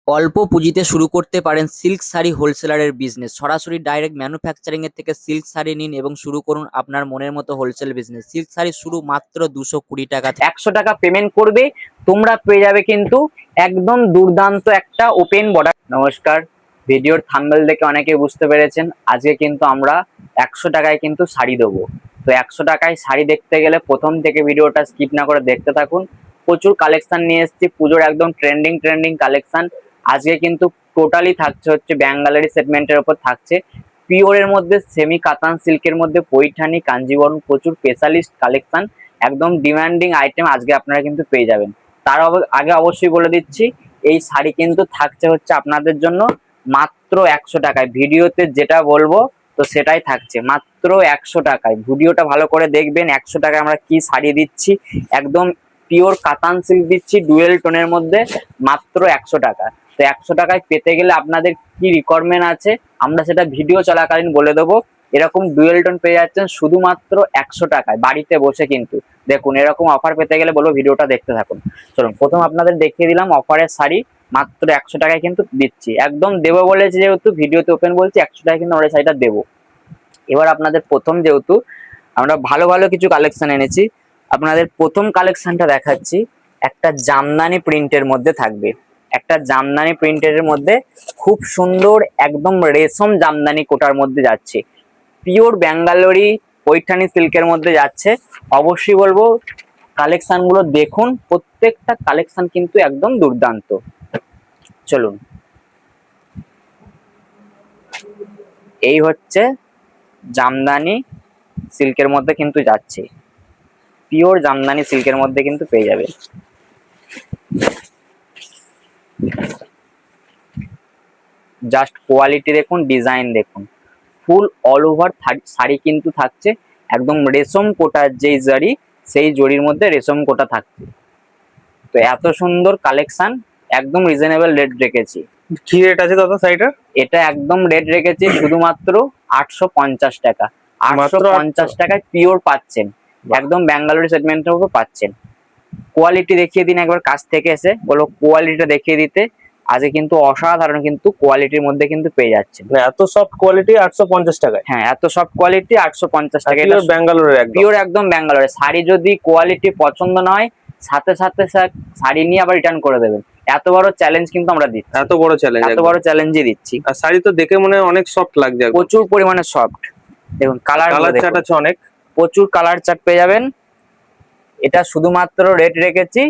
অল্প পুঁজিতে শুরু করতে পারেন সিল্ক শাড়ি হোলসেলারের বিজনেস। সরাসরি ডাইরেক্ট ম্যানুফ্যাকচারিং এর থেকে সিল্ক শাড়ি নিন এবং শুরু করুন আপনার মনের মতো হোলসেল বিজনেস। সিল্ক শাড়ি শুরু মাত্র 220 টাকা থেকে। 100 টাকা পেমেন্ট করবে, তোমরা পেয়ে যাবে কিন্তু একদম দুর্দান্ত একটা ওপেন বর্ডার। নমস্কার, ভিডিওর থাম্বনেল দেখে অনেকে বুঝতে পেরেছেন আজকে কিন্তু আমরা 100 টাকায় কিন্তু শাড়ি দেবো। তো 100 টাকায় শাড়ি দেখতে গেলে প্রথম থেকে ভিডিওটা স্কিপ না করে দেখতে থাকুন। প্রচুর কালেকশন নিয়ে এসেছি, পুজোর একদম ট্রেন্ডিং কালেকশন। আজকে কিন্তু টোটালি থাকছে হচ্ছে ব্যাঙ্গালোরি সেগমেন্টের উপর থাকছে। পিওরের মধ্যে সেমি কাতান সিল্কের মধ্যে পৈঠানি কাঞ্জিবরম, প্রচুর স্পেশালিস্ট কালেকশন, একদম ডিমান্ডিং আইটেম আজকে আপনারা কিন্তু পেয়ে যাবেন। তার আগে অবশ্যই বলে দিচ্ছি এই শাড়ি কিন্তু থাকছে হচ্ছে আপনাদের জন্য মাত্র 100 টাকায়। ভিডিওতে যেটা বলবো তো সেটাই থাকছে মাত্র 100 টাকায়। ভিডিওটা ভালো করে দেখবেন। 100 টাকায় আমরা কি শাড়ি দিচ্ছি, একদম পিওর কাতান সিল্ক দিচ্ছি ডুয়েল টোনের মধ্যে মাত্র 100 টাকা। তো 100 টাকায় পেতে গেলে আপনাদের কি রিকোয়ারমেন্ট আছে আমরা সেটা ভিডিও চলাকালীন বলে দেবো। এরকম ডুয়েল টোন পেয়ে যাচ্ছেন শুধুমাত্র 100 টাকায় বাড়িতে বসে। কিন্তু দেখুন এরকম অফার পেতে গেলে বলবো ভিডিওটা দেখতে থাকুন। চলুন প্রথম আপনাদের দেখিয়ে দিলাম অফারের শাড়ি মাত্র 100 টাকায় কিন্তু দিচ্ছি, একদম দেবো বলেছি যেহেতু ভিডিওতে ওপেন বলছি 100 টাকায় কিন্তু আমরা শাড়িটা দেবো। এবার আপনাদের প্রথম যেহেতু আমরা ভালো ভালো কিছু কালেকশন এনেছি, আপনাদের প্রথম কালেকশনটা দেখাচ্ছি। একটা জামদানি প্রিন্টের মধ্যে থাকবে, একটা জামদানি প্রিন্টের মধ্যে খুব সুন্দর একদম রেশম জামদানি কোটার মধ্যে যাচ্ছে, পিওর ব্যাঙ্গালোরি পৈঠানি সিল্কের মধ্যে যাচ্ছে। অবশ্যই বলবো কালেকশন গুলো দেখুন, প্রত্যেকটা কালেকশন কিন্তু একদম দুর্দান্ত। চলুন, এই হচ্ছে জামদানি সিল্কের মধ্যে কিন্তু যাচ্ছে, পিওর জামদানি সিল্কের মধ্যে কিন্তু পেয়ে যাবে। জাস্ট কোয়ালিটি দেখুন, ডিজাইন দেখুন, ফুল অল ওভার শাড়ি কিন্তু থাকছে একদম রেশম কোটার যেই জড়ি সেই জড়ির মধ্যে রেশম কোটা থাকছে। তো এত সুন্দর কালেকশন, একদম রিজনেবল রেট রেখেছি। কি রেট আছে দাদা শাড়িটার? এটা একদম রেট রেখেছি শুধুমাত্র 850 টাকা। 850 টাকায় পিওর পাচ্ছেন, একদম ব্যাঙ্গালোরি সেগমেন্টের উপর পাচ্ছেন। কোয়ালিটি দেখিয়ে দিন একবার কাছ থেকে এসে, বলো কোয়ালিটিটা দেখিয়ে দিতে। আজকে কিন্তু অসাধারণ কিন্তু কোয়ালিটির মধ্যে কিন্তু পেয়ে যাচ্ছেন। এত সফট কোয়ালিটি 850 টাকায়? হ্যাঁ, এত সফট কোয়ালিটি 850 টাকা। পিওর ব্যাঙ্গালোরের, পিওর একদম ব্যাঙ্গালোরের শাড়ি। যদি কোয়ালিটি পছন্দ নয় সাথে সাথে শাড়ি নিয়ে আবার রিটার্ন করে দেবেন। এত বড় চ্যালেঞ্জ কিন্তু আমরা দিচ্ছি, এত বড় চ্যালেঞ্জ, এত বড় চ্যালেঞ্জই দিচ্ছি। আর শাড়ি তো দেখে মনে হয় অনেক সফট লাগছে, প্রচুর পরিমাণে সফট। দেখুন কালার চার্ট আছে অনেক, প্রচুর কালার চার্ট পেয়ে যাবেন। এটা শুধুমাত্র রেট রেখেছি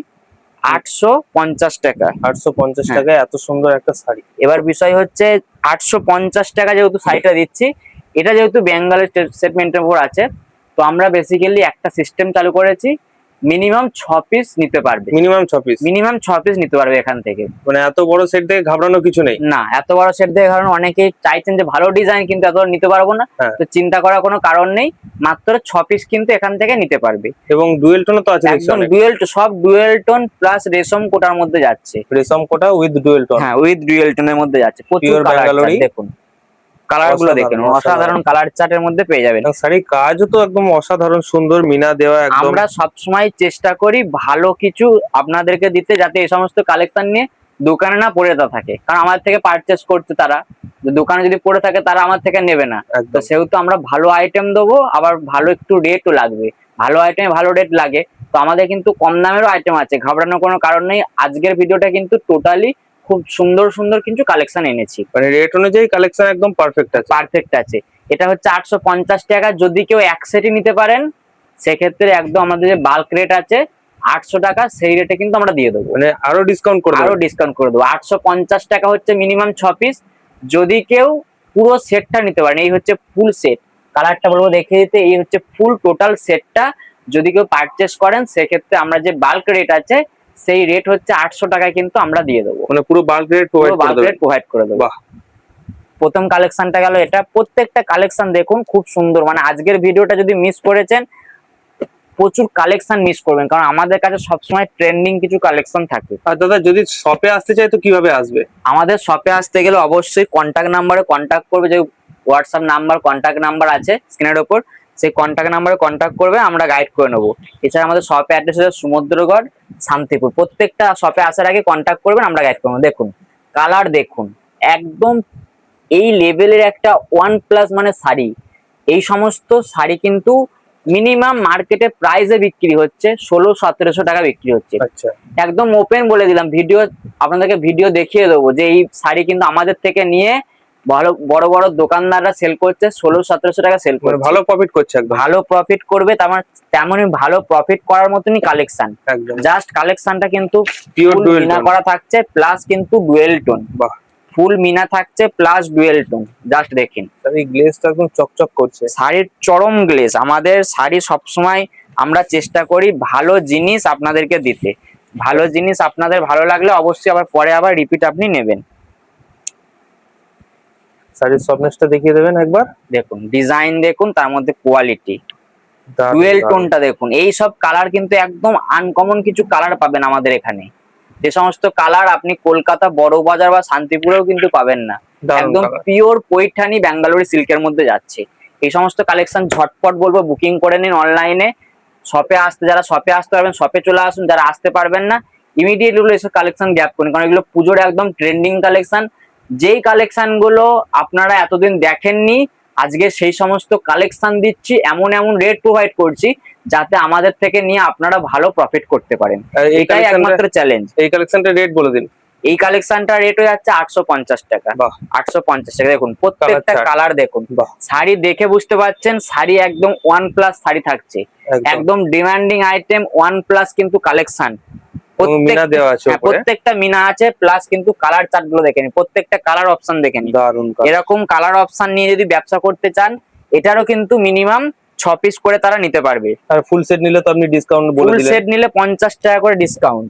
850 টাকা। 850 টাকায় এত সুন্দর একটা শাড়ি। এবার বিষয় হচ্ছে 850 টাকা যেহেতু শাড়িটা দিচ্ছি, এটা যেহেতু বেঙ্গলের সেগমেন্টের উপর আছে, তো আমরা বেসিক্যালি একটা সিস্টেম চালু করেছি, মিনিমাম 6 পিস নিতে পারবে। Minimum 6 piece? মিনিমাম 6 পিস নিতে পারবে এখান থেকে। মানে এত বড় সেট দেখে ঘাবড়ানো কিছু নেই? না, এত বড় সেট দেখে কারণ অনেকেই চাইছেন যে ভালো ডিজাইন কিন্তু এত নিতে পারবো না, তো চিন্তা করার কোনো কারণ নেই। মাত্র 6 পিস কিন্তু এখান থেকে নিতে পারবে। এবং ডুয়েল টোন তো আছে, একদম ডুয়েল, সব ডুয়েল টোন প্লাস রেশম কোটার মধ্যে যাচ্ছে। রেশম কোটা উইথ ডুয়েল টোন? হ্যাঁ, উইথ ডুয়েল টোনের মধ্যে যাচ্ছে। প্রচুর কালার দেখুন, কালার গুলো দেখুন, অসাধারণ কালার চার্টের মধ্যে পেয়ে যাবেন। শাড়ির কাজও তো একদম অসাধারণ সুন্দর, মিনা দেওয়া একদম। আমরা সবসময় চেষ্টা করি ভালো কিছু আপনাদেরকে দিতে, যাতে এই সমস্ত কালেকশন নিয়ে দোকানে না পড়ে থাকে। কারণ আমার থেকে পারচেস করতে তারা, দোকানে যদি পড়ে থাকে তারা আমার থেকে নেবে না। তো সেহেতু আমরা ভালো আইটেম দেবো, আবার ভালো একটু রেটও লাগবে। ভালো আইটেমে ভালো রেট লাগে, তো আমাদের কিন্তু কম দামেরও আইটেম আছে, ঘাবড়ানোর কোনো কারণ নেই। আজকের ভিডিওটা কিন্তু টোটালি খুব সুন্দর সুন্দর কিছু কালেকশন এনেছি, মানে রেট অনুযায়ী কালেকশন একদম পারফেক্ট আছে। পারফেক্ট আছে। এটা হচ্ছে 850 টাকা। যদি কেউ এক সেটই নিতে পারেন সেক্ষেত্রে একদম আমাদের যে বাল্ক রেট আছে 800 টাকা, সেই রেটে কিন্তু আমরা দিয়ে দেবো। মানে আরো ডিসকাউন্ট করে দেবো। 850 টাকা হচ্ছে মিনিমাম 6 পিস। যদি কেউ পুরো সেটটা নিতে পারেন, এই হচ্ছে ফুল সেট, কালারটা বলবো দেখিয়ে দিতে, এই হচ্ছে ফুল টোটাল সেটটা যদি কেউ পারচেস করেন সেক্ষেত্রে আমরা যে বাল্ক রেট আছে সেই রেট হচ্ছে 800 টাকায় কিন্তু আমরা দিয়ে দেবো। মানে পুরো বাল্ক রেট প্রোভাইড করে দেবো। প্রথম কালেকশনটা গেল এটা। প্রত্যেকটা কালেকশন দেখুন খুব সুন্দর। মানে আজকের ভিডিওটা যদি মিস করেছেন, প্রচুর কালেকশন মিস করবেন, কারণ আমাদের কাছে সবসময় ট্রেন্ডিং কিছু কালেকশন থাকে। আর দাদা যদি শপে আসতে চাই তো কিভাবে আসবে? আমাদের শপে আসতে গেলে অবশ্যই কন্ট্যাক্ট নাম্বারে কন্ট্যাক্ট করবে, যে হোয়াটসঅ্যাপ নাম্বার কন্ট্যাক্ট নাম্বার আছে স্ক্রিনের ওপর, সেই কন্ট্যাক্ট নাম্বারে কন্ট্যাক্ট করবে, আমরা গাইড করে নেবো। এছাড়া আমাদের শপে অ্যাড্রেস হচ্ছে সমুদ্রগড়, শান্তিপুর। প্রত্যেকটা শপে আসার আগে কন্ট্যাক্ট করবেন, আমরা গাইড করবো। দেখুন কালার দেখুন, একদম এই লেভেলের একটা ওয়ান প্লাস মানে শাড়ি, এই সমস্ত শাড়ি কিন্তু মিনিমাম মার্কেটে প্রাইসে বিক্রি হচ্ছে 1600-1700 টাকা বিক্রি হচ্ছে। আচ্ছা, একদম ওপেন বলে দিলাম, ভিডিও আপনাদেরকে ভিডিও দেখিয়ে দেবো যে এই শাড়ি কিন্তু আমাদের থেকে নিয়ে ভালো বড় বড় দোকানদাররা সেল করছে 1600-1700 টাকা সেল মানে করছে। ভালো প্রফিট করছে একদম। ভালো প্রফিট করবে, তেমনই ভালো প্রফিট করার মতনই কালেকশন। একদম জাস্ট কালেকশনটা কিন্তু পিওর ফুল ডুয়েল মিনা টোন। করা থাকছে, প্লাস কিন্তু ডুয়েল টোন। বাহ, ফুল মিনা থাকছে প্লাস ডুয়েল টোন, জাস্ট দেখেন এই গ্লেজটা একদম চকচক করছে। শাড়ির চরম গ্লেজ। আমাদের শাড়ি সবসময় আমরা চেষ্টা করি ভালো জিনিস আপনাদেরকে দিতে, ভালো জিনিস আপনাদের ভালো লাগলে অবশ্যই আবার পরে আবার রিপিট আপনি নেবেন। শাড়ির সফটনেসটা দেখিয়ে দেবেন একবার। দেখুন ডিজাইন দেখুন, তার মধ্যে কোয়ালিটি, দারুণ, ডুয়েল দারুণ। টোনটা দেখুন। এই সব কালার কিন্তু একদম আনকমন কিছু কালার পাবেন আমাদের এখানে, যে সমস্ত কালার আপনি কলকাতা বড় বাজার বা শান্তিপুরেও কিন্তু পাবেন না। দারুণ একদম কালার। পিওর পৈঠানি ব্যাঙ্গালোরি সিল্কের মধ্যে যাচ্ছে। এই সমস্ত কালেকশন ঝটপট বলবো বুকিং করে নিন অনলাইনে। যারা শপে আসতে পারবেন শপে চলে আসুন, যারা আসতে পারবেন না ইমিডিয়েটলি এসব কালেকশন গ্যাপ করুন, কারণ এগুলো পুজোর একদম ট্রেন্ডিং কালেকশন। যেই কালেকশন গুলো আপনারা এতদিন দেখেননি, আজকে সেই সমস্ত কালেকশন দিচ্ছি, এমন এমন রেট প্রোভাইড করছি যাতে আমাদের থেকে নিয়ে আপনারা ভালো প্রফিট করতে পারেন। এটাই একমাত্র চ্যালেঞ্জ। এই কালেকশনটা রেট বলে দিন। এই কালেকশনটা রেট হয়ে যাচ্ছে 850 টাকা। বাহ, 850 টাকা। দেখুন প্রত্যেকটা chart। কালার দেখুন, বাহ, শাড়ি দেখে বুঝতে পারছেন শাড়ি একদম ওয়ান প্লাস শাড়ি থাকছে, একদম একদম ডিমান্ডিং আইটেম ওয়ান প্লাস কিন্তু কালেকশন। মিনা দেওয়া আছে উপরে। প্রত্যেকটা মিনা আছে, প্লাস কিন্তু কালার চার্ট গুলো দেখে নিন, প্রত্যেকটা কালার অপশন দেখে নিন। দারুণ কালার। এরকম কালার অপশন নিয়ে যদি ব্যবসা করতে চান, এটারও কিন্তু মিনিমাম 6 পিস করে তারা নিতে পারবে। আর ফুল সেট নিলে তো আপনি ডিসকাউন্ট বলে ফুল দিলেন। সেট নিলে 50 টাকা করে ডিসকাউন্ট।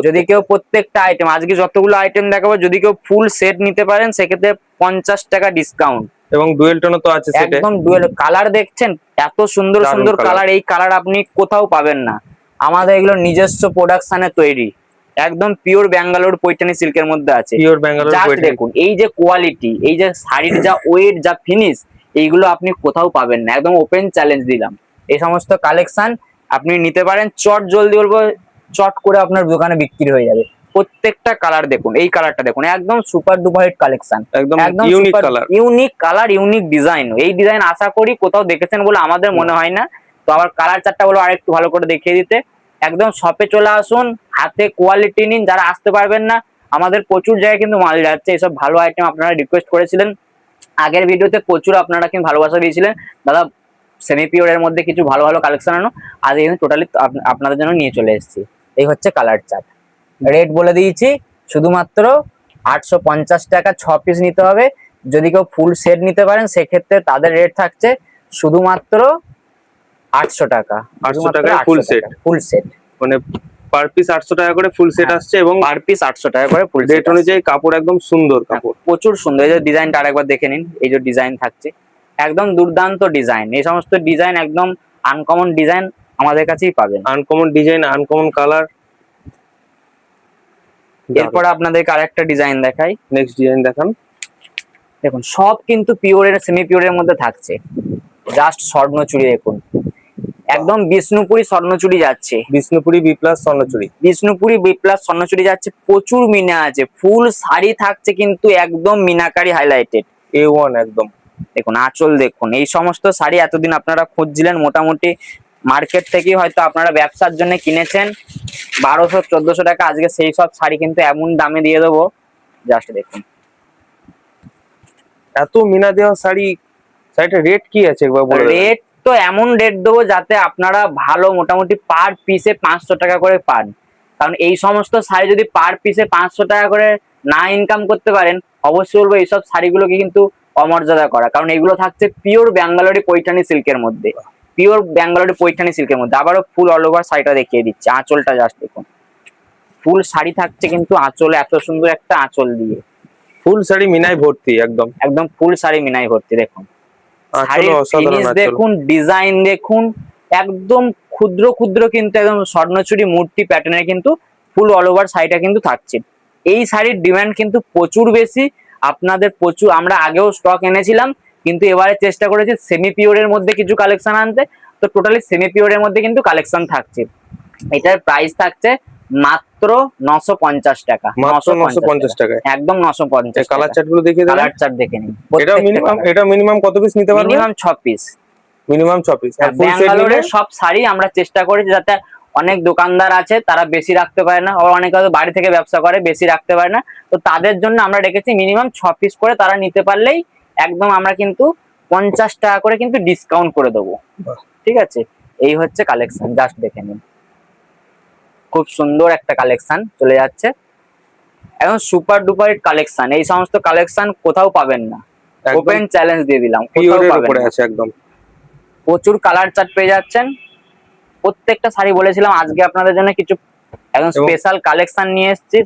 যদি কেউ প্রত্যেকটা আইটেম, আজকে যতগুলো আইটেম দেখাবো, যদি কেউ ফুল সেট নিতে পারেন সেক্ষেত্রে 50 টাকা ডিসকাউন্ট। এবং ডুয়েল টোনও তো আছে সেটে। একদম ডুয়েল কালার দেখছেন, এত সুন্দর দারুণ সুন্দর colour। কালার, এই কালার আপনি কোথাও পাবেন না। আমাদের এগুলো নিজস্ব প্রোডাকশনে তৈরি, একদম পিওর ব্যাঙ্গালোর পৈঠানি সিল্কের মধ্যে আছে। Pure Bangalore just Paithani. দেখুন এই যে কোয়ালিটি, এই যে শাড়ির যা ওয়েট যা ফিনিশ, এইগুলো আপনি কোথাও পাবেন না। একদম ওপেন চ্যালেঞ্জ দিলাম, এই সমস্ত কালেকশন আপনি নিতে পারেন, চট জলদি বলবো চট করে আপনার দোকানে বিক্রি হয়ে যাবে। প্রত্যেকটা কালার দেখুন, এই কালারটা দেখুন, একদম সুপার ডুপার হিট কালেকশন, একদম একদম unique colour. Unique colour, unique design. এই ডিজাইন আশা করি কোথাও দেখেছেন বলে আমাদের মনে হয় না। তো আবার কালার চারটা বলো আরেকটু ভালো করে দেখিয়ে দিতে। একদম শপে চলে আসুন, হাতে কোয়ালিটি নিন। যারা আসতে পারবেন না, আমাদের প্রচুর জায়গায় কিন্তু মাল যাচ্ছে, এসব ভালো আইটেম আপনারা রিকোয়েস্ট করেছিলেন আগের ভিডিওতে, প্রচুর আপনারা কিন্তু ভালোবাসা দিয়েছিলেন দাদা সেমি পিওর এর মধ্যে কিছু ভালো ভালো কালেকশন আনো। আজ এখানে টোটালি আপনাদের জন্য নিয়ে চলে এসেছি। এই হচ্ছে কালার চার্ট, রেট বলে দিয়েছি, শুধুমাত্র 850 টাকা 6 পিস নিতে হবে। যদি কেউ ফুল সেট নিতে পারেন সেক্ষেত্রে তাদের রেট থাকছে শুধুমাত্র 800 টাকা। 800 টাকায় ফুল সেট। ফুল সেট মানে পার পিস 800 টাকা করে ফুল সেট হ্যাঁ, আসছে, এবং পার পিস 800 টাকা করে ফুল রেট অনুযায়ী কাপড় একদম সুন্দর কাপড়। প্রচুর সুন্দর। এই যে ডিজাইনটা আরেকবার দেখে নিন, এই যে ডিজাইন থাকছে একদম দুর্দান্ত ডিজাইন। এই সমস্ত ডিজাইন একদম আনকমন ডিজাইন আমাদের কাছেই পাবেন। Uncommon design, uncommon colour. এরপর আপনাদেরকে আরেকটা ডিজাইন দেখাই। নেক্সট ডিজাইন দেখান। দেখুন সব কিন্তু পিওরের সেমি পিওরের মধ্যে থাকছে। জাস্ট স্বর্ণচুড়ি দেখুন, একদম বিষ্ণুপুরি স্বর্ণচুড়ি যাচ্ছে, Bishnupuri B plus Swarnachuri. Bishnupuri B plus Swarnachuri যাচ্ছে। প্রচুর মিনা আছে, ফুল শাড়ি থাকছে কিন্তু একদম মিনাকারি হাইলাইটেড A1 একদম। দেখুন আঁচল দেখুন, এই সমস্ত শাড়ি এতদিন আপনারা খুঁজছিলেন, মোটামুটি মার্কেট থেকে হয়তো আপনারা ব্যবসার জন্য কিনেছেন 1200-1400 টাকা, আজকে সেই সব শাড়ি কিন্তু এমন দামে দিয়ে দেবো। জাস্ট দেখুন এত মিনা দেওয়া শাড়ি, শাড়িটার রেট কি আছে একবার বলে দেবেন? রেট তো এমন রেট দেবো যাতে আপনারা ভালো মোটামুটি পার পিসে 500 টাকা করে পান। কারণ এই সমস্ত শাড়ি যদি পার পিসে 500 টাকা করে না ইনকাম করতে পারেন, অবশ্যই বলবো এইসব শাড়িগুলোকে কিন্তু অমর্যাদা করা। কারণ এগুলো থাকছে পিওর ব্যাঙ্গালোরি পৈঠানি সিল্কের মধ্যে, পিওর ব্যাঙ্গালোরি পৈঠানি সিল্কের মধ্যে। আবারও ফুল অল ওভার শাড়িটা দেখিয়ে দিচ্ছে, আঁচলটা জাস্ট দেখুন, ফুল শাড়ি থাকছে কিন্তু আঁচলে এত সুন্দর একটা আঁচল দিয়ে, ফুল শাড়ি মিনায় ভর্তি একদম। একদম ফুল শাড়ি মিনাই ভর্তি। দেখুন আঁচলও অসাধারণ ফিনিশ আঁচল। দেখুন, ডিজাইন দেখুন, একদম ক্ষুদ্র ক্ষুদ্র কিন্তু একদম স্বর্ণচুরি মূর্তি প্যাটার্নের কিন্তু ফুল অল ওভার শাড়িটা কিন্তু থাকছে। এই শাড়ির ডিমান্ড কিন্তু প্রচুর বেশি, আপনাদের প্রচুর, আমরা আগেও স্টক এনেছিলাম, কিন্তু এবারে চেষ্টা করেছি সেমি পিওরের মধ্যে কিছু কালেকশন আনতে। তো টোটালি সেমি পিওরের মধ্যে কিন্তু কালেকশন থাকছে। এটার প্রাইস থাকছে মাত্র 950 টাকা। মাত্র 950 টাকায়। একদম 950 কালার টাকা। চার্ট গুলো দেখিয়ে দেবেন। কালার চার্ট দেখে নিন। এটা মিনিমাম কত পিস নিতে পারবে? Minimum 6 piece. Minimum 6 piece. আর ফুল সেট নিলে ব্যাঙ্গালোরের সব শাড়ি আমরা চেষ্টা করেছি যাতে, অনেক দোকানদার আছে তারা বেশি রাখতে পারে না, আবার অনেকে হয়তো বাড়ি থেকে ব্যবসা করে বেশি রাখতে পারে না, তো তাদের জন্য আমরা রেখেছি মিনিমাম 6 পিস করে, তারা নিতে পারলেই একদম আমরা কিন্তু 50 টাকা করে কিন্তু ডিসকাউন্ট করে দেবো। বাহ। ঠিক আছে, এই হচ্ছে কালেকশন, জাস্ট দেখে নিন। খুব সুন্দর একটা কালেকশন চলে যাচ্ছে, এখন সুপার ডুপার কালেকশন। এই সমস্ত কালেকশন কোথাও পাবেন না, একদম ওপেন চ্যালেঞ্জ দিয়ে দিলাম, কোথাও পিওরের পাবেন উপরে না। আছে একদম। প্রচুর কালার চার্ট পেয়ে যাচ্ছেন। প্রত্যেকটা শাড়ি বলেছিলাম আজকে আপনাদের জন্য কিছু একদম এবং স্পেশাল কালেকশন নিয়ে এসেছি।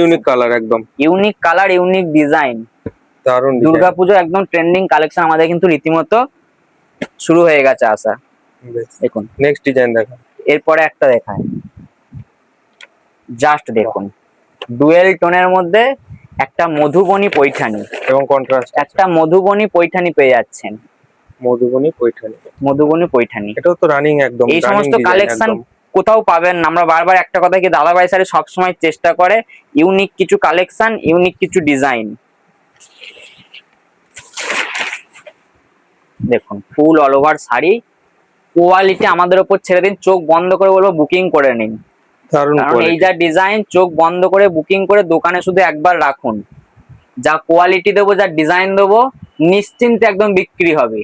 ইউনিক কালার একদম। Unique colour, unique design. দারুণ ডিজাইন। দুর্গাপুজো একদম ট্রেন্ডিং কালেকশন আমাদের কিন্তু রীতিমতো শুরু হয়ে গেছে আসা। দেখুন নেক্সট ডিজাইন দেখুন। এরপরে একটা দেখায়, জাস্ট দেখুন, ডুয়েল টোনের মধ্যে একটা মধুবনী পৈঠানি এবং কন্ট্রাস্ট একটা মধুবনী পৈঠানি পেয়ে যাচ্ছেন। মধুবনী পৈঠানি। মধুবনী পৈঠানি এটাও তো রানিং একদম। এই সমস্ত কালেকশন কোথাও পাবেন না। আমরা বারবার একটা কথা কি, দাদাভাই স্যার সবসময় চেষ্টা করে ইউনিক কিছু কালেকশন, ইউনিক কিছু ডিজাইন। দেখুন ফুল অল ওভার শাড়ি, কোয়ালিটি আমাদের উপর ছেড়ে দিন, চোখ বন্ধ করে বলবো বুকিং করে নিন। দারুণ কারণ এই কোয়ালিটি। যা ডিজাইন, চোখ বন্ধ করে বুকিং করে দোকানে শুধু একবার রাখুন, যা কোয়ালিটি দেবো, যা ডিজাইন দেবো, নিশ্চিন্তে একদম বিক্রি হবে।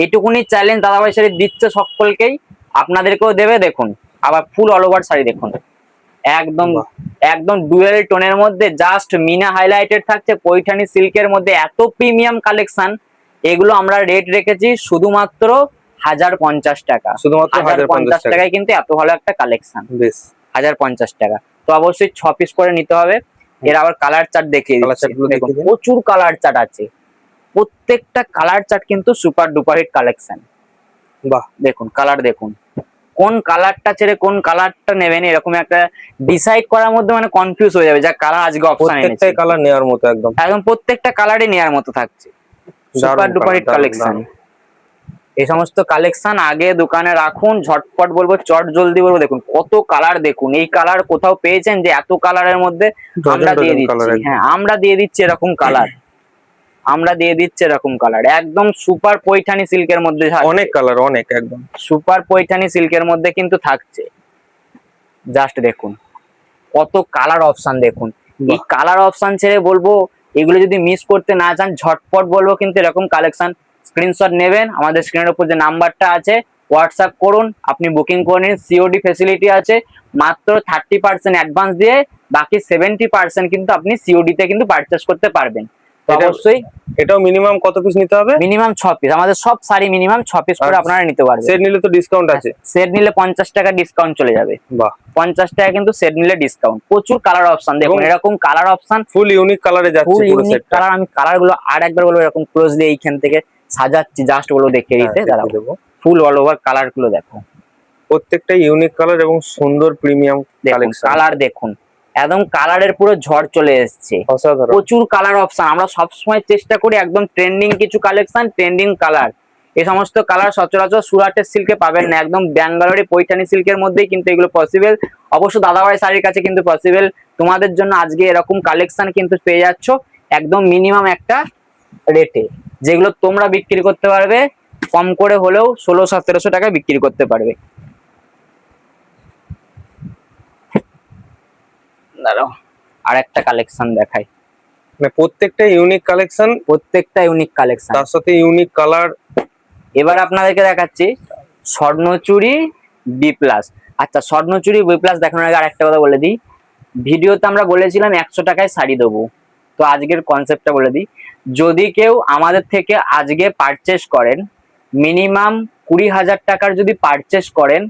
এটুকুনি চ্যালেঞ্জ দাদাভাই শাড়ি দিচ্ছে সকলকেই, আপনাদেরকেও দেবে। দেখুন আবার ফুল অল ওভার শাড়ি দেখুন, একদম বাহ। একদম ডুয়েল টোনের মধ্যে জাস্ট মিনা হাইলাইটেড থাকছে, পৈঠানি সিল্কের মধ্যে এত প্রিমিয়াম কালেকশন। এগুলো আমরা রেট রেখেছি শুধুমাত্র 1050 টাকা। শুধুমাত্র 1050 টাকায় কিন্তু এত ভালো একটা কালেকশন, বেশ। 1050 টাকা। তো অবশ্যই 6 পিস করে নিতে হবে। এর আবার কালার চার্ট দেখিয়ে কালার দিচ্ছি, চার্ট গুলো দেখুন দেখিয়ে দিন। প্রচুর কালার চার্ট আছে, প্রত্যেকটা কালার চার্ট কিন্তু সুপার ডুপার হিট কালেকশন। বাহ। দেখুন কালার দেখুন, কোন কালারটা ছেড়ে কোন কালারটা নেবেন এরকম একটা ডিসাইড করার মধ্যে মানে কনফিউজ হয়ে যাবে, যা কালার আজকে অপশন এনেছি। প্রত্যেকটাই কালার নেওয়ার মতো একদম। একদম প্রত্যেকটা কালারই নেওয়ার মতো থাকছে, সুপার ডুপার হিট কালেকশন। এই সমস্ত কালেকশন আগে দোকানে রাখুন, ঝটপট বলবো, চট জলদি বলবো। দেখুন কত কালার, দেখুন এই কালার কোথাও পেয়েছেন যে এত কালারের মধ্যে আমরা দিয়ে দিচ্ছি? হ্যাঁ আমরা দিয়ে দিচ্ছি এরকম কালার, আমরা দিয়ে দিচ্ছি এরকম কালার, একদম সুপার পৈঠানি সিল্কের মধ্যে। অনেক কালার, অনেক একদম সুপার পৈঠানি সিল্কের মধ্যে কিন্তু থাকছে। জাস্ট দেখুন কত কালার অপশন, দেখুন এই কালার অপশন ছেড়ে বলবো এগুলো যদি মিস করতে না চান, ঝটপট বলবো কিন্তু এরকম কালেকশন স্ক্রিনশট নেবেন, আমাদের স্ক্রিনের উপর যে নাম্বারটা আছে হোয়াটসঅ্যাপ করুন, আপনি বুকিং করে নিন। সিওডি ফেসিলিটি আছে, মাত্র 30% অ্যাডভান্স দিয়ে বাকি 70% কিন্তু আপনি সিওডি তে কিন্তু পারচেস করতে পারবেন। তো অবশ্যই এটাও মিনিমাম কত পিস নিতে হবে? মিনিমাম 6 পিস, আমাদের সব শাড়ি মিনিমাম 6 পিস করে আপনারা নিতে পারবেন। সেট নিলে তো ডিসকাউন্ট আছে? সেট নিলে 50 টাকা ডিসকাউন্ট চলে যাবে। বাহ। 50 টাকা কিন্তু সেট নিলে ডিসকাউন্ট। প্রচুর কালার অপশন, দেখুন এরকম কালার অপশন ফুল ইউনিক কালারে যাচ্ছে ফুল পুরো ইউনিক সেটটা। কালার। আমি কালার গুলো আর একবার বলবো, এরকম ক্লোজলি এইখান থেকে সাজাচ্ছি, জাস্ট বলো দেখিয়ে দিতে। দাঁড়াও, ফুল অল ওভার কালার গুলো দেখো, প্রত্যেকটা ইউনিক কালার এবং সুন্দর প্রিমিয়াম কালেকশন। কালার দেখুন একদম কালারের পুরো ঝড় চলে এসেছে, অসাধারণ। প্রচুর কালার অপশন। আমরা সবসময় চেষ্টা করি একদম ট্রেন্ডিং কিছু কালেকশন, ট্রেন্ডিং কালার। এই সমস্ত কালার সচরাচর সুরাটের সিল্কে পাবেন না, একদম ব্যাঙ্গালোরে পৈঠানি সিল্কের মধ্যেই কিন্তু এগুলো পসিবল। অবশ্য দাদাভাই শাড়ির কাছে কিন্তু পসিবল। তোমাদের জন্য আজকে এরকম কালেকশন কিন্তু পেয়ে যাচ্ছ একদম মিনিমাম একটা রেটে, যেগুলো তোমরা বিক্রি করতে পারবে কম করে হলেও 1600-1700 টাকায় বিক্রি করতে পারবে। দাঁড়াও আর একটা কালেকশন দেখাই, মানে প্রত্যেকটা ইউনিক কালেকশন, প্রত্যেকটা ইউনিক কালেকশন, তার সাথে ইউনিক কালার। এবার আপনাদেরকে দেখাচ্ছি স্বর্ণচুরি বি প্লাস। আচ্ছা স্বর্ণচুরি বি প্লাস দেখানোর আগে আরেকটা কথা বলে দিই, ভিডিওতে আমরা বলেছিলাম 100 টাকায় শাড়ি দেবো, তো আজকের কনসেপ্টটা বলে দিই। যদি কেউ আমাদের থেকে আজকে পারচেস করেন, মিনিমাম 20,000 টাকার যদি পারচেস করেন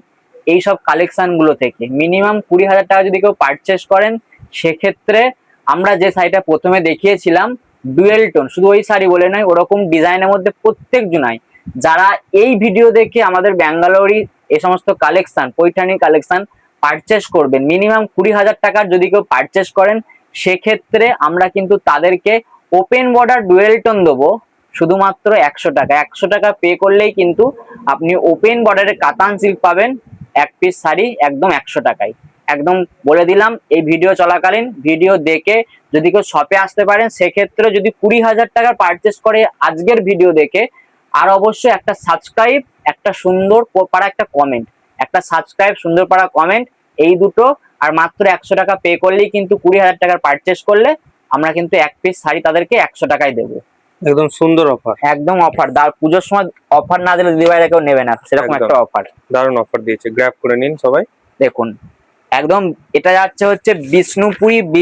এই সব কালেকশন গুলো থেকে, মিনিমাম 20,000 টাকা যদি কেউ পারচেস করেন, সেক্ষেত্রে আমরা যে শাড়িটা প্রথমে দেখিয়েছিলাম ডুয়েল টোন, শুধু ওই শাড়ি বলে নয়, ওরকম ডিজাইনের মধ্যে প্রত্যেক জনাই যারা এই ভিডিও দেখে আমাদের ব্যাঙ্গালোরি এই সমস্ত কালেকশন, পৈঠানি কালেকশন পারচেস করবেন, মিনিমাম 20,000 টাকার যদি কেউ পারচেস করেন, সেক্ষেত্রে আমরা কিন্তু তাদেরকে ওপেন বর্ডার ডুয়েল টোন দেবো শুধুমাত্র 100 টাকা। 100 টাকা পে করলেই কিন্তু আপনি ওপেন বর্ডারের কাতান সিল্ক পাবেন এক পিস শাড়ি একদম 100 টাকায়। একদম বলে দিলাম, এই ভিডিও চলাকালীন ভিডিও দেখে যদি কেউ শপে আসতে পারেন, সেক্ষেত্রে যদি 20,000 টাকার পারচেস করে আজকের ভিডিও দেখে, আর অবশ্যই একটা সাবস্ক্রাইব, একটা সুন্দর পাড়া একটা কমেন্ট, একটা সাবস্ক্রাইব সুন্দর পাড়া কমেন্ট, এই দুটো, আর মাত্র 100 টাকা পে করলেই কিন্তু 20,000 টাকার পারচেস করলে আমরা কিন্তু এক পিস শাড়ি তাদেরকে 100 টাকায় দেবো। একদম সুন্দর অফার, একদম অফার, পুজোর সময় অফার না দিলে দিদিভাইরা কেউ নেবে না, সেরকম একটা অফার। দারুণ অফার দিয়েছে, গ্র্যাব করে নিন সবাই। দেখুন একদম এটা যাচ্ছে হচ্ছে Bishnupuri B+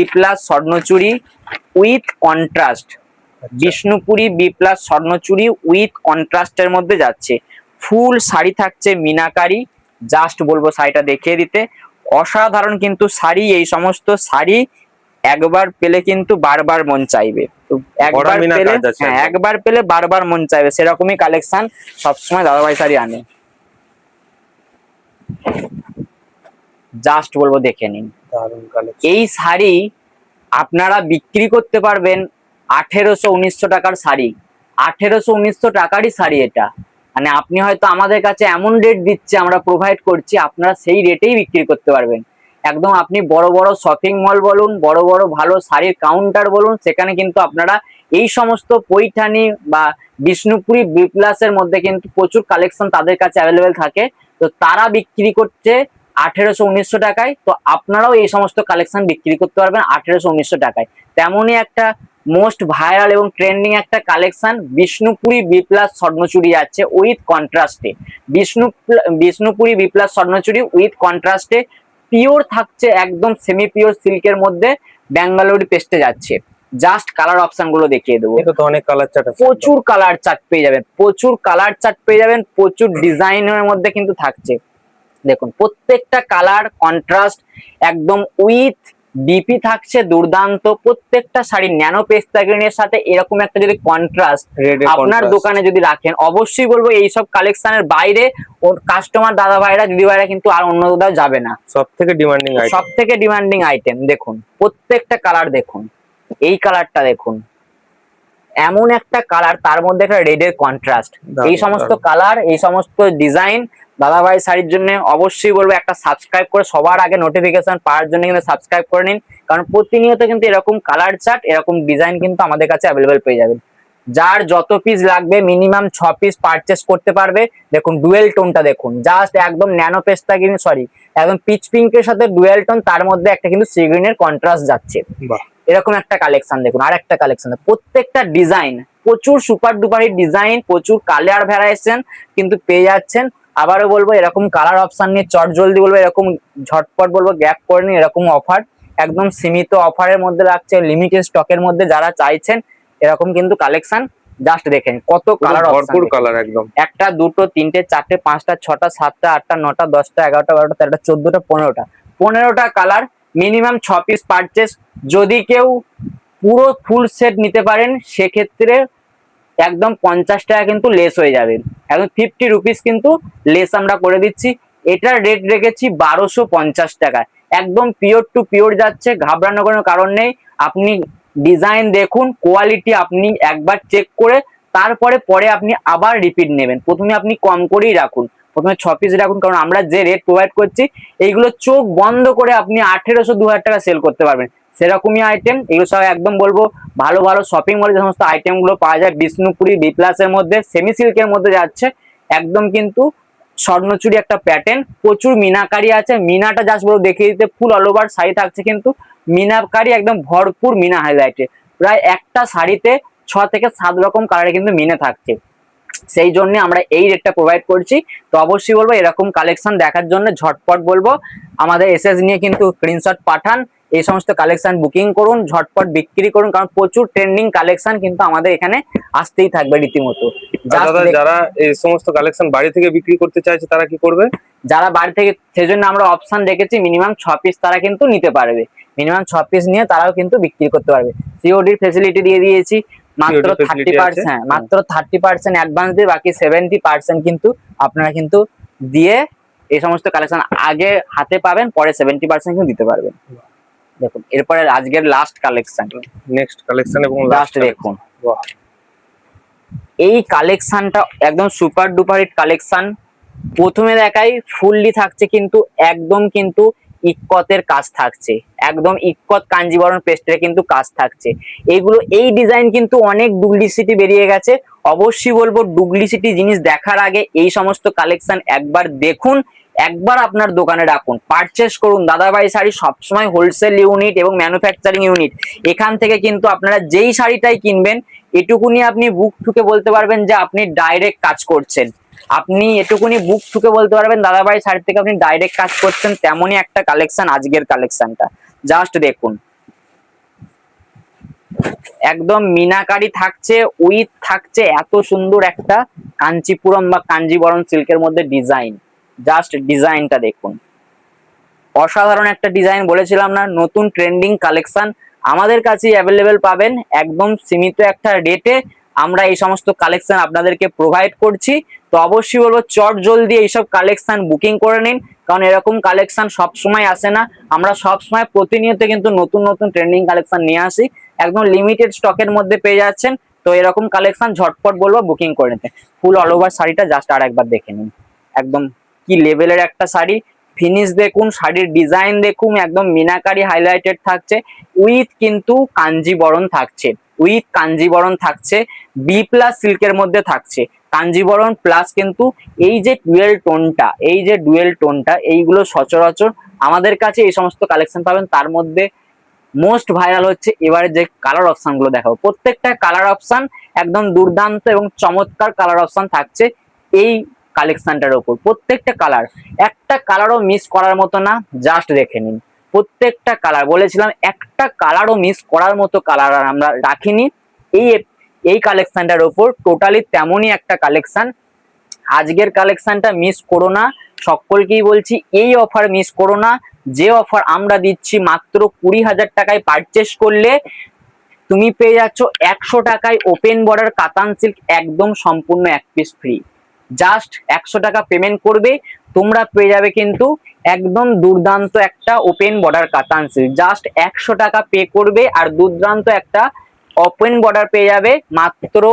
Swarnachuri with contrast, Bishnupuri B+ Swarnachuri with কন্ট্রাস্টের মধ্যে যাচ্ছে। ফুল শাড়ি থাকছে মিনাকারি, জাস্ট বলবো শাড়িটা দেখিয়ে দিতে, অসাধারণ কিন্তু শাড়ি। এই সমস্ত শাড়ি একবার পেলে কিন্তু বারবার মন চাইবে, তো একবার পেলে, হ্যাঁ একবার পেলে বারবার মন চাইবে, সেরকমই কালেকশন সবসময় দাদাভাই শাড়ি আনে। জাস্ট বলবো দেখে নিন, এই শাড়ি আপনারা বিক্রি করতে পারবেন 1800-1900 টাকার শাড়ি, 1800-1900 টাকারই শাড়ি এটা। মানে আপনি হয়তো আমাদের কাছে এমন রেট দিচ্ছে, আমরা প্রোভাইড করছি, আপনারা সেই রেটেই বিক্রি করতে পারবেন। একদম আপনি বড় বড় শপিং মল বলুন, বড় বড় ভালো শাড়ির কাউন্টার বলুন, সেখানে কিন্তু আপনারা এই সমস্ত পৈঠানি বা বিষ্ণুপুরি B+ এর মধ্যে কিন্তু প্রচুর কালেকশন তাদের কাছে অ্যাভেলেবেল থাকে, তো তারা বিক্রি করছে 1800-1900 টাকায়, তো আপনারাও এই সমস্ত কালেকশন বিক্রি করতে পারবেন 1800-1900 টাকায়। তেমনই একটা মোস্ট ভাইরাল এবং ট্রেন্ডিং একটা কালেকশন বিষ্ণুপুরি B+ স্বর্ণচুরি আছে উইথ কন্ট্রাস্টে, বিষ্ণুপুরি B+ স্বর্ণচুরি উইথ কন্ট্রাস্টে, পিওর থাকছে, একদম সেমি পিওর সিল্কের মধ্যে ব্যাঙ্গালোরি পেস্টে যাচ্ছে। জাস্ট কালার অপশন গুলো দেখিয়ে দেবো, এটা তো অনেক কালার চার্ট আছে, প্রচুর কালার চার্ট পেয়ে যাবেন, প্রচুর কালার চার্ট পেয়ে যাবেন, প্রচুর ডিজাইনের মধ্যে কিন্তু থাকছে। দেখুন প্রত্যেকটা কালার কন্ট্রাস্ট একদম উইথ ডিপি থাকছে, দুর্দান্ত। প্রত্যেকটা শাড়ি ন্যানো পেস্তা গ্রিনের সাথে এরকম একটা যদি কন্ট্রাস্ট আপনার দোকানে যদি রাখেন, অবশ্যই বলবো এইসব কালেকশনের বাইরে ওর কাস্টমার দাদা ভাইরা দিদি ভাইরা কিন্তু আর অন্য কোথাও যাবে না। সব থেকে ডিমান্ডিং আইটেম দেখুন, প্রত্যেকটা কালার দেখুন, এই কালারটা দেখুন, এমন একটা কালার, তার মধ্যে একটা রেডের কন্ট্রাস্ট, এই সমস্ত কালার, এই সমস্ত ডিজাইন দাদাভাই শাড়ির জন্য অবশ্যই বলবো একটা সাবস্ক্রাইব করে সবার আগে নোটিফিকেশন পাওয়ার জন্য কিন্তু সাবস্ক্রাইব করে নিন, কারণ প্রতিনিয়ত কিন্তু এরকম কালার চার্ট, এরকম ডিজাইন কিন্তু আমাদের কাছে অ্যাভেলেবেল পেয়ে যাবেন। যার যত পিস লাগবে মিনিমাম 6 পিস পারচেস করতে পারবে। দেখুন ডুয়েল টোনটা দেখুন, জাস্ট একদম ন্যানো পেস্তা গ্রিন, সরি একদম পিচ পিঙ্কের সাথে ডুয়েল টোন, তার মধ্যে একটা কিন্তু সি গ্রিনের কন্ট্রাস্ট যাচ্ছে। এরকম একটা কালেকশন দেখুন, আর একটা কালেকশন, প্রত্যেকটা ডিজাইন প্রচুর সুপার ডুপার ডিজাইন, প্রচুর কালার ভ্যারিয়েশন কিন্তু পেয়ে যাচ্ছেন। আবারও বলবো এরকম কালার অপশন নিয়ে চট জলদি বলবো, এরকম ঝটপট বলবো গ্যাপ করে নিন, এরকম অফার একদম সীমিত অফারের মধ্যে রাখছে, লিমিটেড স্টকের মধ্যে যারা চাইছেন এরকম কিন্তু কালেকশন জাস্ট দেখেন কত কালার, ভরপুর কালার, একদম একটা দুটো তিনটে চারটে পাঁচটা ছটা সাতটা আটটা নটা 10টা 11টা 12টা 13টা 14টা 15টা কালার, মিনিমাম 6 পিস পারচেস। যদি কেউ পুরো ফুল সেট নিতে পারেন সেক্ষেত্রে একদম 50 টাকা কিন্তু লেস হয়ে যাবে, একদম 50 রুপিস কিন্তু লেস আমরা করে দিচ্ছি। এটার রেট রেখেছি 1250 টাকা, একদম পিওর টু পিওর যাচ্ছে, ঘাবড়ানোর কোনো কারণ নেই। আপনি ডিজাইন দেখুন, কোয়ালিটি আপনি একবার চেক করে পরে আপনি আবার রিপিট নেবেন। প্রথমে আপনি কম করেই রাখুন, প্রথমে 6 পিস রাখুন, কারণ আমরা যে রেট প্রোভাইড করছি এইগুলো চোখ বন্ধ করে আপনি 1800-2000 টাকা সেল করতে পারবেন, সেরকমই আইটেম এগুলো সব। একদম বলবো ভালো ভালো শপিং মলে যে সমস্ত আইটেম গুলো পাওয়া যায় বিষ্ণুপুরি B+ এর মধ্যে, সেমি সিল্কের মধ্যে যাচ্ছে, একদম কিন্তু স্বর্ণচুরি একটা প্যাটার্ন, প্রচুর মিনাকারি আছে। মিনাটা জাস্ট বলবো দেখিয়ে দিতে, ফুল অল ওভার শাড়ি থাকছে কিন্তু মিনাকারি একদম ভরপুর মিনা হাইলাইটে, প্রায় একটা শাড়িতে 6 থেকে 7 রকম কালারে কিন্তু মিনে থাকছে, সেই জন্য আমরা এই রেটটা প্রোভাইড করছি। তো অবশ্যই বলবো এরকম কালেকশন দেখার জন্য ঝটপট বলবো আমাদের এসএস নিয়ে কিন্তু স্ক্রিনশট পাঠান, এই সমস্ত কালেকশন বুকিং করুন, ঝটপট বিক্রি করুন, কারণ প্রচুর ট্রেন্ডিং কালেকশন কিন্তু আমাদের এখানে আসতেই থাকবে রীতিমতো। যারা এই সমস্ত কালেকশন বাড়ি থেকে বিক্রি করতে চাইছে তারা কি করবে? যারা বাড়ি থেকে, সেজন্য আমরা অপশন রেখেছি মিনিমাম 6 পিস তারা কিন্তু নিতে পারবে, মিনিমাম 6 পিস নিয়ে তারাও কিন্তু বিক্রি করতে পারবে। সিওডির ফেসিলিটি দিয়ে দিয়েছি, মাত্র 30%, হ্যাঁ মাত্র 30% অ্যাডভান্স দিয়ে বাকি 70% কিন্তু আপনারা কিন্তু দিয়ে এই সমস্ত কালেকশন আগে হাতে পাবেন, পরে 70% কিন্তু দিতে পারবেন। দেখুন এরপরে আজকের লাস্ট কালেকশন, নেক্সট কালেকশন এবং লাস্ট দেখুন, এই কালেকশনটা একদম সুপার ডুপার হিট কালেকশন। প্রথমে দেখাই ফুললি থাকছে কিন্তু একদম কিন্তু ইক্কতের কাজ থাকছে, একদম ইক্কত কাঞ্জিবরম পেস্টের কিন্তু কাজ থাকছে। এইগুলো এই ডিজাইন কিন্তু অনেক ডুপ্লিসিটি বেরিয়ে গেছে। অবশ্যই বলবো ডুপ্লিসিটি জিনিস দেখার আগে এই সমস্ত কালেকশন একবার দেখুন, একবার আপনার দোকানে রাখুন, পারচেস করুন। দাদাভাই শাড়ি সবসময় হোলসেল ইউনিট এবং ম্যানুফ্যাকচারিং ইউনিট। এখান থেকে কিন্তু আপনারা যেই শাড়িটাই কিনবেন এটুকুনি আপনি বুক ঠুকে বলতে পারবেন যে আপনি ডাইরেক্ট কাজ করছেন। আপনি এটুকুনি বুক ঠুকে বলতে পারবেন দাদাভাই শাড়ি থেকে আপনি ডাইরেক্ট কাজ করছেন। তেমনই একটা কালেকশন আজকের কালেকশনটা, জাস্ট দেখুন। একদম মিনাকারি থাকছে, উইথ থাকছে এত সুন্দর একটা কাঞ্চিপুরম বা কাঞ্জিবরম সিল্কের মধ্যে ডিজাইন। জাস্ট ডিজাইনটা দেখুন, অসাধারণ একটা ডিজাইন। বলেছিলাম না, নতুন ট্রেন্ডিং কালেকশন আমাদের কাছে অ্যাভেলেবেল পাবেন একদম সীমিত একটা রেটে। আমরা এই সমস্ত কালেকশন আপনাদেরকে প্রোভাইড করছি। তো অবশ্যই বলবো চট জলদি এইসব কালেকশন বুকিং করে নিন, কারণ এরকম কালেকশন সব সময় আসে না। আমরা সব সময় প্রতিনিয়ত কিন্তু নতুন নতুন ট্রেন্ডিং কালেকশন নিয়ে আসি, একদম লিমিটেড স্টকের মধ্যে পেয়ে যাচ্ছেন। তো এরকম কালেকশন ঝটপট বলবো বুকিং করে নিতে। ফুল অল ওভার শাড়িটা জাস্ট আর একবার দেখে নিন, একদম কি লেভেলের একটা শাড়ি। ফিনিশ দেখুন, শাড়ির ডিজাইন দেখুন, একদম মিনাকারি হাইলাইটেড থাকছে, উইথ কিন্তু কাঞ্জিবরম থাকছে, উইথ কাঞ্জিবরম থাকছে, বি প্লাস সিল্কের মধ্যে থাকছে কাঞ্জিবরম প্লাস কিন্তু এই যে ডুয়েল টোনটা, এই যে ডুয়েল টোনটা, এইগুলো সচরাচর আমাদের কাছে এই সমস্ত কালেকশন পাবেন। তার মধ্যে মোস্ট ভাইরাল হচ্ছে এবারে যে কালার অপশন গুলো দেখাবো, প্রত্যেকটা কালার অপশন একদম দুর্দান্ত এবং চমৎকার কালার অপশন থাকছে এই কালেকশনটার উপর। প্রত্যেকটা কালার, একটা কালারও মিস করার মতো না, জাস্ট দেখে নিন। প্রত্যেকটা কালার, বলেছিলাম একটা কালারও মিস করার মতো কালার আর আমরা রাখিনি এই এই কালেকশনটার উপর। টোটালি তেমনই একটা কালেকশন। আজকের কালেকশনটা মিস করো না, সকলকেই বলছি এই অফার মিস করো না। যে অফার আমরা দিচ্ছি মাত্র 20,000 টাকায় পারচেস করলে তুমি পেয়ে যাচ্ছ 100 টাকায় ওপেন বর্ডার কাতান সিল্ক একদম সম্পূর্ণ এক পিস ফ্রি। জাস্ট 100 টাকা পেমেন্ট করবে, তোমরা পেয়ে যাবে কিন্তু একদম দুর্দান্ত একটা ওপেন বর্ডার কাতান সিল্ক। জাস্ট 100 টাকা পে করবে আর দুর্দান্ত একটা ওপেন বর্ডার পেয়ে যাবে মাত্র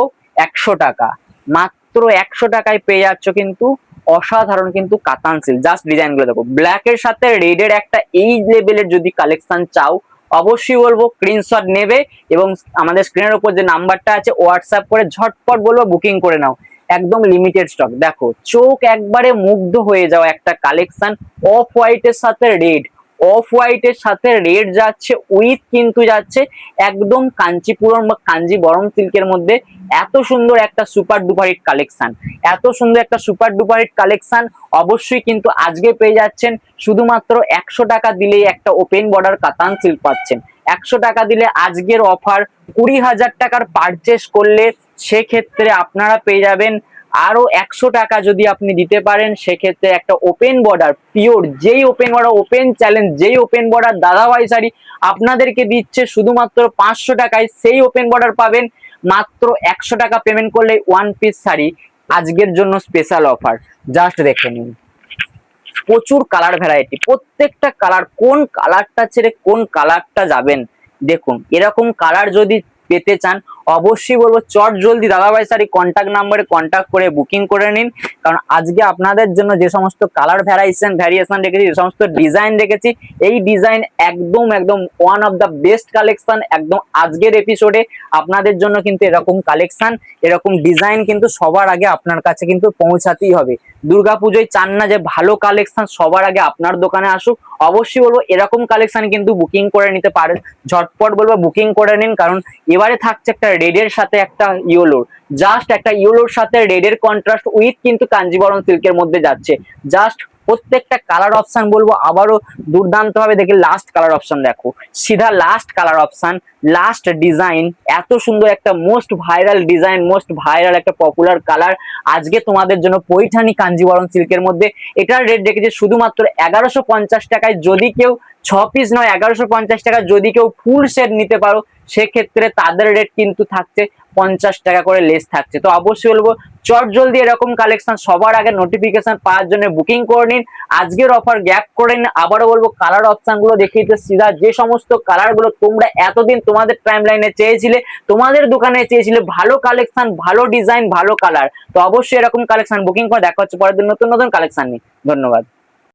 100 টাকা। মাত্র 100 টাকায় পেয়ে যাচ্ছ কিন্তু অসাধারণ কিন্তু কাতান সিল্ক। জাস্ট ডিজাইন গুলো দেখো, ব্ল্যাক এর সাথে রেড এর একটা এই লেভেলের যদি কালেকশন চাও অবশ্যই বলবো স্ক্রিনশট নেবে এবং আমাদের স্ক্রিনের উপর যে নাম্বারটা আছে হোয়াটসঅ্যাপ করে ঝটপট বলবো বুকিং করে নাও। একদম লিমিটেড স্টক। দেখো চোখ একবারে মুগ্ধ হয়ে যাওয়া একটা কালেকশন, অফ হোয়াইটের সাথে রেড, অফ হোয়াইটের সাথে রেড যাচ্ছে, উইথ কিন্তু যাচ্ছে একদম কাঞ্চিপুরম বা কাঞ্জিবরম সিল্কের মধ্যে। এত সুন্দর একটা সুপার ডুপার হিট কালেকশন, এত সুন্দর একটা সুপার ডুপার হিট কালেকশন অবশ্যই কিন্তু আজকে পেয়ে যাচ্ছেন। শুধুমাত্র 100 টাকা দিলেই একটা ওপেন বর্ডার কাতান সিল্ক পাচ্ছেন। 100 টাকা দিলে আজকের অফার 20,000 টাকার পারচেস করলে সেক্ষেত্রে আপনারা পেয়ে যাবেন আরো 100 টাকা যদি আপনি দিতে পারেন, সেক্ষেত্রে একটা ওপেন বর্ডার পিওর, যেই ওপেন বর্ডার ওপেন চ্যালেঞ্জ, যেই ওপেন বর্ডার দাদাভাই শাড়ি আপনাদেরকে দিচ্ছে শুধুমাত্র 500 টাকায়, সেই ওপেন বর্ডার পাবেন মাত্র 100 টাকা পেমেন্ট করলে ওয়ান পিস শাড়ি। আজকের জন্য স্পেশাল অফার, জাস্ট দেখে নিন। প্রচুর কালার ভ্যারাইটি, প্রত্যেকটা কালার, কোন কালারটা ছেড়ে কোন কালারটা যাবেন দেখুন। এরকম কালার যদি পেতে চান অবশ্যই বলবো চট জলদি দাদাভাই শাড়ি কন্ট্যাক্ট নাম্বারে কন্ট্যাক্ট করে বুকিং করে নিন, কারণ আজকে আপনাদের জন্য যে সমস্ত কালার ভ্যারিয়েশন রেখেছি, যে সমস্ত ডিজাইন রেখেছি, এই ডিজাইন একদম একদম one of the best collection. একদম আজকের এপিসোডে আপনাদের জন্য কিন্তু এরকম কালেকশন, এরকম ডিজাইন কিন্তু সবার আগে আপনার কাছে কিন্তু পৌঁছাতেই হবে। দুর্গাপুজোয় চান না যে ভালো কালেকশন সবার আগে আপনার দোকানে আসুক, অবশ্যই বলবো এরকম কালেকশন কিন্তু বুকিং করে নিতে পারেন। ঝটপট বলবো বুকিং করে নিন, কারণ এবারে থাকছে একটা রেড এর সাথে একটা ইয়েলোর, জাস্ট একটা ইয়েলোর সাথে রেড এর কন্ট্রাস্ট উইথ কিন্তু কাঞ্জিবরম সিল্কের মধ্যে যাচ্ছে। জাস্ট প্রত্যেকটা কালার অপশন বলবো আবারও দুর্দান্ত ভাবে দেখে। লাস্ট কালার অপশন দেখো, সিধা last colour option, last design, এত সুন্দর একটা most viral design, most viral একটা পপুলার কালার আজকে তোমাদের জন্য পৈঠানি কাঞ্জিবরম সিল্কের মধ্যে। এটার রেট রেখেছে শুধুমাত্র 1150 টাকায়। যদি কেউ 6 পিস নয় 1150 টাকা, যদি কেউ ফুল সেট নিতে পারো সেক্ষেত্রে তাদের রেট কিন্তু থাকছে 50 টাকা করে লেস থাকছে। তো অবশ্যই বলবো চট জলদি এরকম কালেকশন সবার আগে নোটিফিকেশন পাওয়ার জন্য বুকিং করে নিন। আজকের অফার গ্যাপ করে নিন। আবারও বলবো কালার অপশন গুলো দেখিয়ে দিতে, সিধা যে সমস্ত কালার গুলো তোমরা এতদিন তোমাদের টাইম লাইনে চেয়েছিলে, তোমাদের দোকানে চেয়েছিলে, ভালো কালেকশন, ভালো ডিজাইন, ভালো কালার, তো অবশ্যই এরকম কালেকশন বুকিং করে দেখা হচ্ছে পরের দিন নতুন নতুন কালেকশন নিয়ে। ধন্যবাদ।